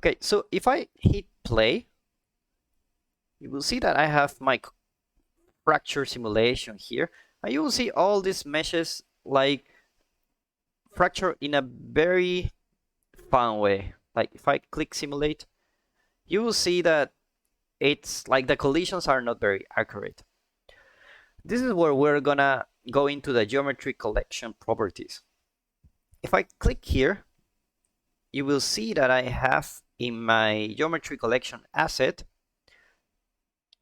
Okay, so if I hit play, you will see that I have my fracture simulation here, and you will see all these meshes like fracture in a very fun way. Like if I click simulate, you will see that it's like the collisions are not very accurate. This is where we're gonna go into the geometry collection properties. If I click here, you will see that I have in my geometry collection asset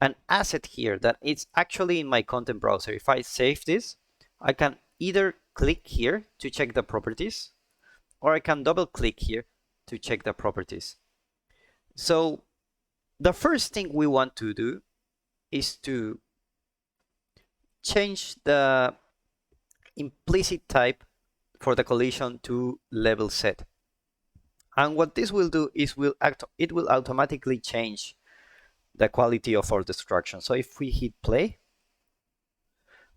an asset here that is actually in my content browser. If I save this, I can either click here to check the properties, or I can double click here to check the properties. So the first thing we want to do is to change the implicit type for the collision to level set. And what this will do is it will automatically change the quality of our destruction. So if we hit play,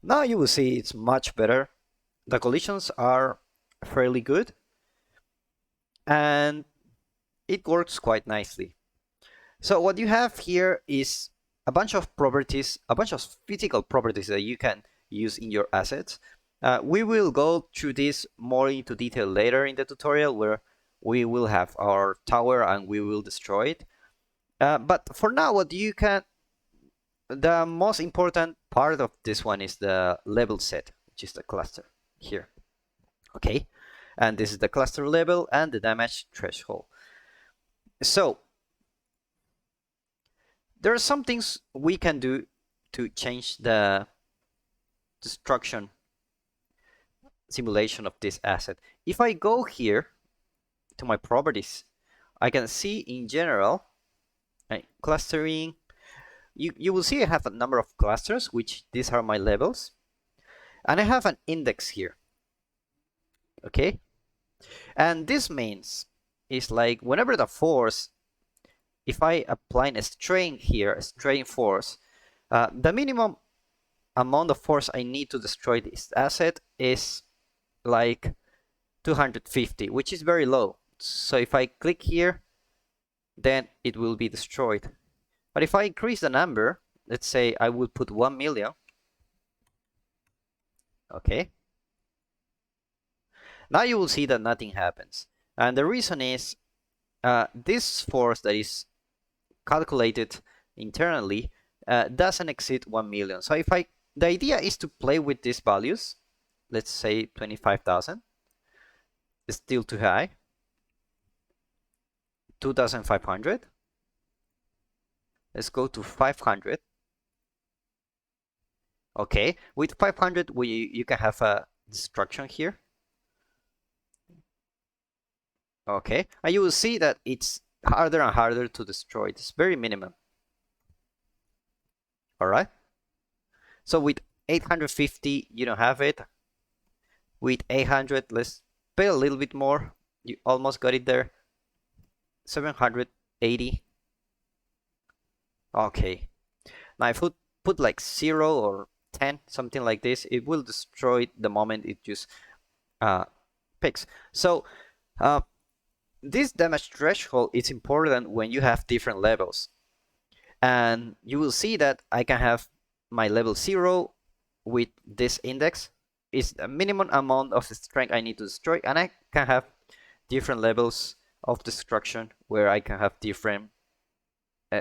now you will see it's much better. The collisions are fairly good, and it works quite nicely. So what you have here is a bunch of properties, a bunch of physical properties that you can use in your assets. We will go through this more into detail later in the tutorial, where we will have our tower and we will destroy it. But for now, the most important part of this one is the level set, which is the cluster here. Okay, and this is the cluster level and the damage threshold. So there are some things we can do to change the destruction simulation of this asset. If I go here to my properties, I can see in general clustering. You will see I have a number of clusters, which these are my levels, and I have an index here. Okay, and this means is like whenever the force, if I apply a strain here, a strain force, the minimum amount of force I need to destroy this asset is like 250, which is very low. So if I click here, then it will be destroyed. But if I increase the number, let's say I will put 1 million. Okay. Now you will see that nothing happens. And the reason is this force that is calculated internally doesn't exceed 1 million. So the idea is to play with these values. Let's say 25,000. It's still too high. 2,500. Let's go to 500. Okay, with 500 you can have a destruction here. Okay, and you will see that it's harder and harder to destroy. It's very minimum. All right. So with 850 you don't have it. With 800, let's pay a little bit more. You almost got it there. 780. Okay. Now if I put like 0 or 10, something like this, it will destroy the moment it just picks. So this damage threshold is important when you have different levels. And you will see that I can have my level 0 with this index is a minimum amount of strength I need to destroy, and I can have different levels of destruction where I can have different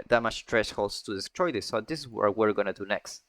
damage thresholds to destroy this. So this is what we're gonna do next.